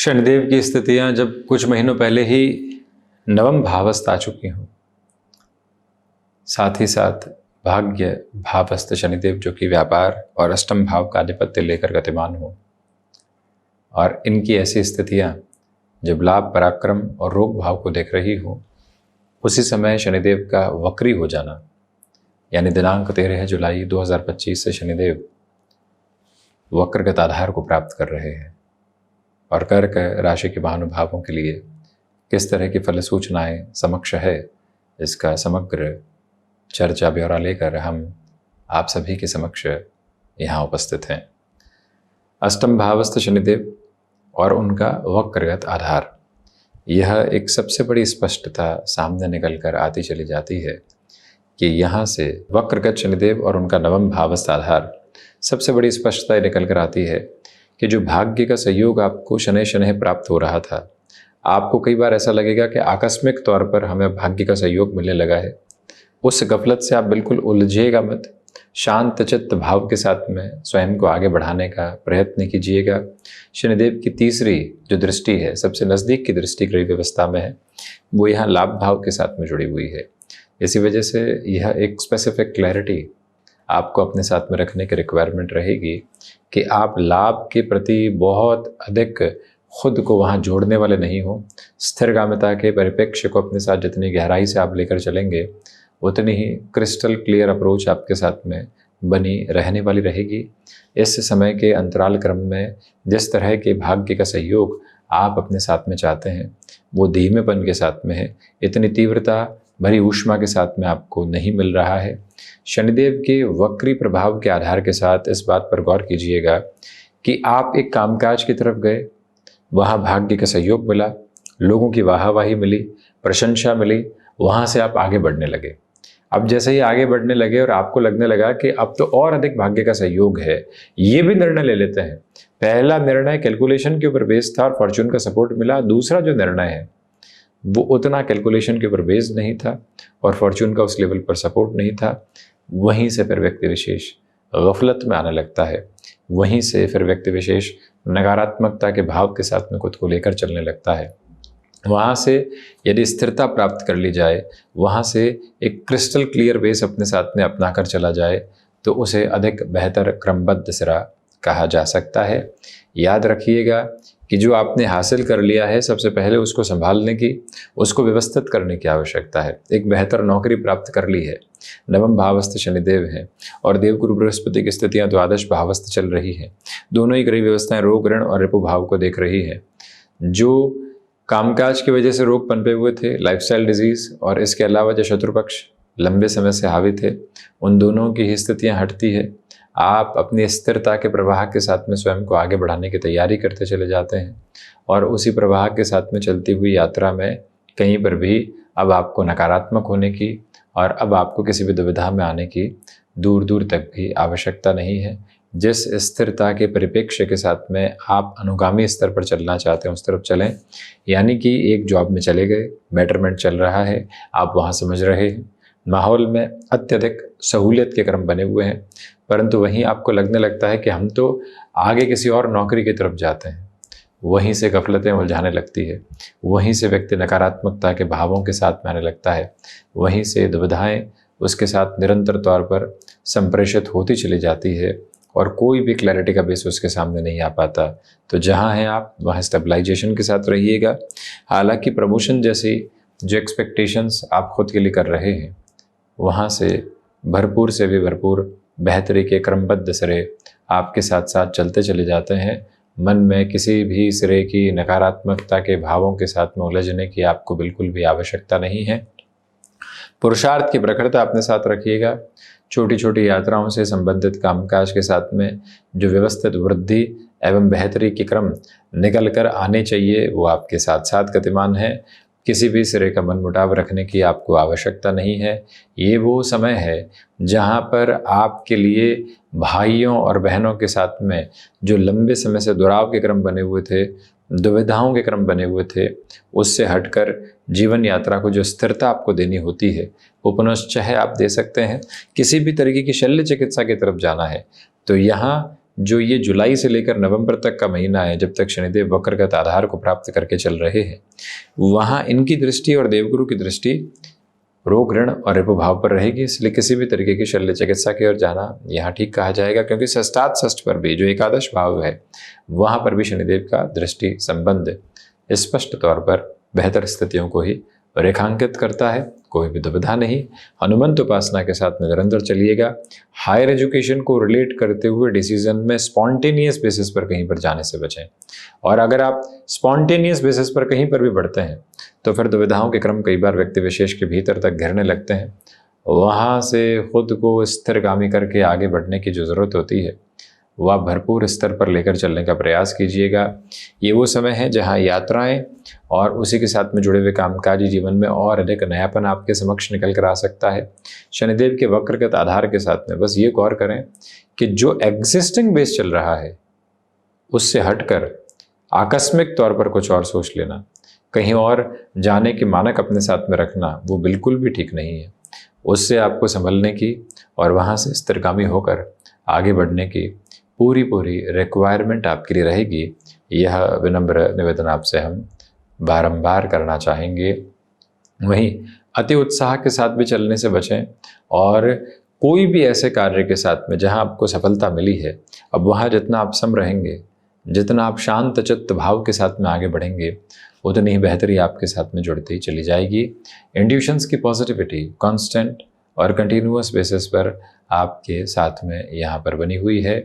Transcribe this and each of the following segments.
शनिदेव की स्थितियां जब कुछ महीनों पहले ही नवम भावस्थ आ चुकी हों, साथ ही साथ भाग्य भावस्थ शनिदेव जो कि व्यापार और अष्टम भाव का आधिपत्य लेकर गतिमान हो, और इनकी ऐसी स्थितियां जब लाभ पराक्रम और रोग भाव को देख रही हो, उसी समय शनिदेव का वक्री हो जाना, यानी दिनांक 13 जुलाई 2025 से शनिदेव वक्रगत आधार को प्राप्त कर रहे हैं और कर्क राशि के महानुभावों के लिए किस तरह की फल सूचनाएं समक्ष है, इसका समग्र चर्चा ब्यौरा लेकर हम आप सभी के समक्ष यहाँ उपस्थित हैं। अष्टम भावस्थ शनिदेव और उनका वक्रगत आधार, यह एक सबसे बड़ी स्पष्टता सामने निकल कर आती चली जाती है कि यहाँ से वक्रगत शनिदेव और उनका नवम भावस्थ आधार, सबसे बड़ी स्पष्टता निकल कर आती है कि जो भाग्य का सहयोग आपको शनैः शनैः प्राप्त हो रहा था, आपको कई बार ऐसा लगेगा कि आकस्मिक तौर पर हमें भाग्य का सहयोग मिलने लगा है। उस गफलत से आप बिल्कुल उलझिएगा मत, शांत चित्त भाव के साथ में स्वयं को आगे बढ़ाने का प्रयत्न कीजिएगा। शनिदेव की तीसरी जो दृष्टि है, सबसे नज़दीक की दृष्टि ग्रह व्यवस्था में है, वो यहाँ लाभ भाव के साथ में जुड़ी हुई है। इसी वजह से यह एक स्पेसिफिक क्लैरिटी आपको अपने साथ में रखने की रिक्वायरमेंट रहेगी कि आप लाभ के प्रति बहुत अधिक खुद को वहाँ जोड़ने वाले नहीं हो। स्थिरगामिता के परिप्रेक्ष्य को अपने साथ जितनी गहराई से आप लेकर चलेंगे, उतनी ही क्रिस्टल क्लियर अप्रोच आपके साथ में बनी रहने वाली रहेगी। इस समय के अंतराल क्रम में जिस तरह के भाग्य का सहयोग आप अपने साथ में चाहते हैं, वो धीमेपन के साथ में है, इतनी तीव्रता भरी ऊष्मा के साथ में आपको नहीं मिल रहा है। शनिदेव के वक्री प्रभाव के आधार के साथ इस बात पर गौर कीजिएगा कि आप एक कामकाज की तरफ गए, वहाँ भाग्य का सहयोग मिला, लोगों की वाहवाही मिली, प्रशंसा मिली, वहाँ से आप आगे बढ़ने लगे। अब जैसे ही आगे बढ़ने लगे और आपको लगने लगा कि अब तो और अधिक भाग्य का सहयोग है, ये भी निर्णय ले लेते हैं। पहला निर्णय कैलकुलेशन के ऊपर बेस्ड था और फॉर्चून का सपोर्ट मिला। दूसरा जो निर्णय है वो उतना कैलकुलेशन के ऊपर बेस्ड नहीं था और फॉर्चून का उस लेवल पर सपोर्ट नहीं था। वहीं से फिर व्यक्ति विशेष गफलत में आने लगता है, वहीं से फिर व्यक्ति विशेष नकारात्मकता के भाव के साथ में खुद को लेकर चलने लगता है। वहाँ से यदि स्थिरता प्राप्त कर ली जाए, वहाँ से एक क्रिस्टल क्लियर बेस अपने साथ में अपना कर चला जाए, तो उसे अधिक बेहतर क्रमबद्ध सिरा कहा जा सकता है। याद रखिएगा कि जो आपने हासिल कर लिया है, सबसे पहले उसको संभालने की, उसको व्यवस्थित करने की आवश्यकता है। एक बेहतर नौकरी प्राप्त कर ली है, नवम भावस्थ शनिदेव हैं और देवगुरु बृहस्पति की स्थितियां द्वादश भावस्थ चल रही हैं। दोनों ही ग्रह व्यवस्थाएं रोग ऋण और रिपु भाव को देख रही है। जो कामकाज की वजह से रोग पनपे हुए थे, लाइफस्टाइल डिजीज, और इसके अलावा जो शत्रु पक्ष लंबे समय से हावी थे, उन दोनों की ही स्थितियाँ हटती है। आप अपनी स्थिरता के प्रवाह के साथ में स्वयं को आगे बढ़ाने की तैयारी करते चले जाते हैं और उसी प्रवाह के साथ में चलती हुई यात्रा में कहीं पर भी अब आपको नकारात्मक होने की और अब आपको किसी भी दुविधा में आने की दूर दूर तक भी आवश्यकता नहीं है। जिस स्थिरता के परिप्रेक्ष्य के साथ में आप अनुगामी स्तर पर चलना चाहते हैं, उस तरफ चलें। यानी कि एक जॉब में चले गए, बेटरमेंट चल रहा है, आप वहाँ समझ रहे हैं, माहौल में अत्यधिक सहूलियत के क्रम बने हुए हैं, परंतु वहीं आपको लगने लगता है कि हम तो आगे किसी और नौकरी की तरफ जाते हैं। वहीं से गफलतें उलझाने लगती है, वहीं से व्यक्ति नकारात्मकता के भावों के साथ में आने लगता है, वहीं से दुविधाएं उसके साथ निरंतर तौर पर संप्रेषित होती चली जाती है और कोई भी क्लैरिटी का बेस उसके सामने नहीं आ पाता। तो जहाँ हैं आप, वहाँ स्टेबलाइजेशन के साथ रहिएगा। हालांकि प्रमोशन जैसी जो एक्सपेक्टेशंस आप खुद के लिए कर रहे हैं, वहाँ से भरपूर से भी भरपूर बेहतरी के क्रमबद्ध सिरे आपके साथ साथ चलते चले जाते हैं। मन में किसी भी सिरे की नकारात्मकता के भावों के साथ में उलझने की आपको बिल्कुल भी आवश्यकता नहीं है। पुरुषार्थ की प्रखरता अपने साथ रखिएगा। छोटी छोटी यात्राओं से संबंधित कामकाज के साथ में जो व्यवस्थित वृद्धि एवं बेहतरी के क्रम निकल कर आने चाहिए, वो आपके साथ साथ गतिमान है। किसी भी सिरे का मनमुटाव रखने की आपको आवश्यकता नहीं है। ये वो समय है जहाँ पर आपके लिए भाइयों और बहनों के साथ में जो लंबे समय से दुराव के क्रम बने हुए थे, दुविधाओं के क्रम बने हुए थे, उससे हटकर जीवन यात्रा को जो स्थिरता आपको देनी होती है, वो पुनश्च आप दे सकते हैं। किसी भी तरीके की शल्य चिकित्सा की तरफ जाना है तो यहाँ जो ये जुलाई से लेकर नवंबर तक का महीना है, जब तक शनिदेव वक्रगत आधार को प्राप्त करके चल रहे हैं, वहाँ इनकी दृष्टि और देवगुरु की दृष्टि रोग, ऋण और रिपु भाव पर रहेगी। इसलिए किसी भी तरीके की शल्य चिकित्सा की ओर जाना यहाँ ठीक कहा जाएगा, क्योंकि षष्ठात षष्ठ पर भी जो एकादश भाव है वहाँ पर भी शनिदेव का दृष्टि संबंध स्पष्ट तौर पर बेहतर स्थितियों को ही रेखांकित करता है। कोई भी दुविधा नहीं, हनुमंत उपासना के साथ में निरंतर चलिएगा। हायर एजुकेशन को रिलेट करते हुए डिसीजन में स्पॉन्टेनियस बेसिस पर कहीं पर जाने से बचें, और अगर आप स्पॉन्टेनियस बेसिस पर कहीं पर भी बढ़ते हैं तो फिर दुविधाओं के क्रम कई बार व्यक्ति विशेष के भीतर तक घेरने लगते हैं। वहाँ से खुद को स्थिरगामी करके आगे बढ़ने की जो ज़रूरत होती है वह भरपूर स्तर पर लेकर चलने का प्रयास कीजिएगा। ये वो समय है जहाँ यात्राएं और उसी के साथ में जुड़े हुए कामकाजी जीवन में और अधिक नयापन आपके समक्ष निकल कर आ सकता है। शनिदेव के वक्रगत आधार के साथ में बस ये गौर करें कि जो एग्जिस्टिंग बेस चल रहा है उससे हटकर आकस्मिक तौर पर कुछ और सोच लेना, कहीं और जाने के मानक अपने साथ में रखना, वो बिल्कुल भी ठीक नहीं है। उससे आपको संभलने की और वहाँ से स्थिरगामी होकर आगे बढ़ने की पूरी रिक्वायरमेंट आपके लिए रहेगी। यह विनम्र निवेदन आपसे हम बारंबार करना चाहेंगे। वहीं अति उत्साह के साथ भी चलने से बचें, और कोई भी ऐसे कार्य के साथ में जहां आपको सफलता मिली है, अब वहां जितना आप सम रहेंगे, जितना आप शांत चित्त भाव के साथ में आगे बढ़ेंगे, उतनी ही बेहतरी आपके साथ में जुड़ती चली जाएगी। इंट्यूशंस की पॉजिटिविटी कांस्टेंट और कंटिन्यूअस बेसिस पर आपके साथ में यहाँ पर बनी हुई है।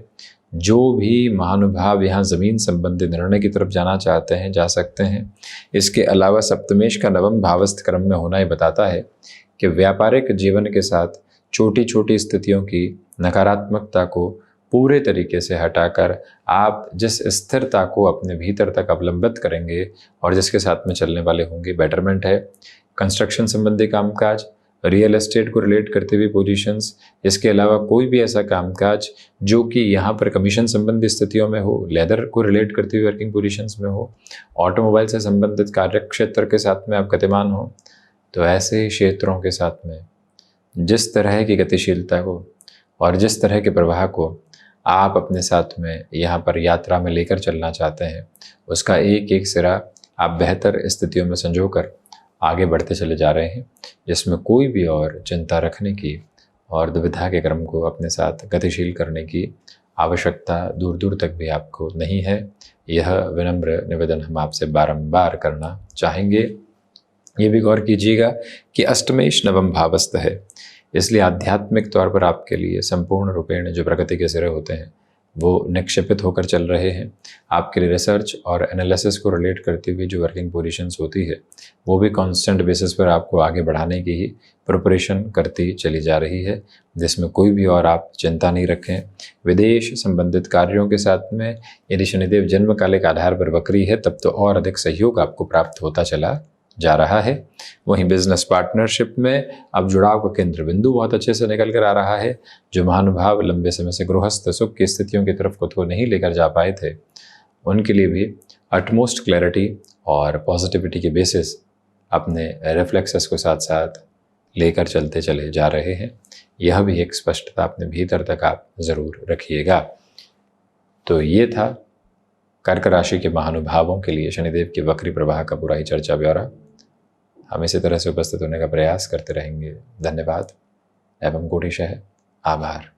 जो भी महानुभाव यहाँ ज़मीन संबंधी निर्णय की तरफ जाना चाहते हैं जा सकते हैं। इसके अलावा सप्तमेश का नवम भावस्थ क्रम में होना ही बताता है कि व्यापारिक जीवन के साथ छोटी छोटी स्थितियों की नकारात्मकता को पूरे तरीके से हटाकर आप जिस स्थिरता को अपने भीतर तक अवलंबित करेंगे और जिसके साथ में चलने वाले होंगे, बेटरमेंट है। कंस्ट्रक्शन संबंधी कामकाज, रियल एस्टेट को रिलेट करते हुए पोजीशंस, इसके अलावा कोई भी ऐसा कामकाज जो कि यहाँ पर कमीशन संबंधी स्थितियों में हो, लेदर को रिलेट करते हुए वर्किंग पोजीशंस में हो, ऑटोमोबाइल से संबंधित कार्य क्षेत्र के साथ में आप गतिमान हो, तो ऐसे क्षेत्रों के साथ में जिस तरह की गतिशीलता को और जिस तरह के प्रवाह को आप अपने साथ में यहाँ पर यात्रा में लेकर चलना चाहते हैं, उसका एक एक सिरा आप बेहतर स्थितियों में संजोकर आगे बढ़ते चले जा रहे हैं, जिसमें कोई भी और चिंता रखने की और दुविधा के क्रम को अपने साथ गतिशील करने की आवश्यकता दूर दूर तक भी आपको नहीं है। यह विनम्र निवेदन हम आपसे बारंबार करना चाहेंगे। ये भी गौर कीजिएगा कि अष्टमेश नवम भावस्थ है, इसलिए आध्यात्मिक तौर पर आपके लिए संपूर्ण रूपेण जो प्रगति के सिरे होते हैं वो निक्षेपित होकर चल रहे हैं। आपके लिए रिसर्च और एनालिसिस को रिलेट करते हुए जो वर्किंग पोजीशंस होती है वो भी कांस्टेंट बेसिस पर आपको आगे बढ़ाने की ही प्रिपरेशन करती चली जा रही है, जिसमें कोई भी और आप चिंता नहीं रखें। विदेश संबंधित कार्यों के साथ में यदि शनिदेव जन्मकालिक आधार पर वक्री है तब तो और अधिक सहयोग आपको प्राप्त होता चला जा रहा है। वहीं बिजनेस पार्टनरशिप में अब जुड़ाव का केंद्र बिंदु बहुत अच्छे से निकल कर आ रहा है। जो महानुभाव लंबे समय से गृहस्थ सुख की स्थितियों की तरफ खुद को नहीं लेकर जा पाए थे, उनके लिए भी अटमोस्ट क्लैरिटी और पॉजिटिविटी के बेसिस अपने रिफ्लेक्सेस को साथ साथ लेकर चलते चले जा रहे हैं। यह भी एक स्पष्टता अपने भीतर तक आप ज़रूर रखिएगा। तो ये था कर्क राशि के महानुभावों के लिए शनिदेव के वक्री प्रवाह का पूरा ही चर्चा ब्यौरा। हम इसी तरह से उपस्थित होने का प्रयास करते रहेंगे। धन्यवाद एवं कोटिशः आभार।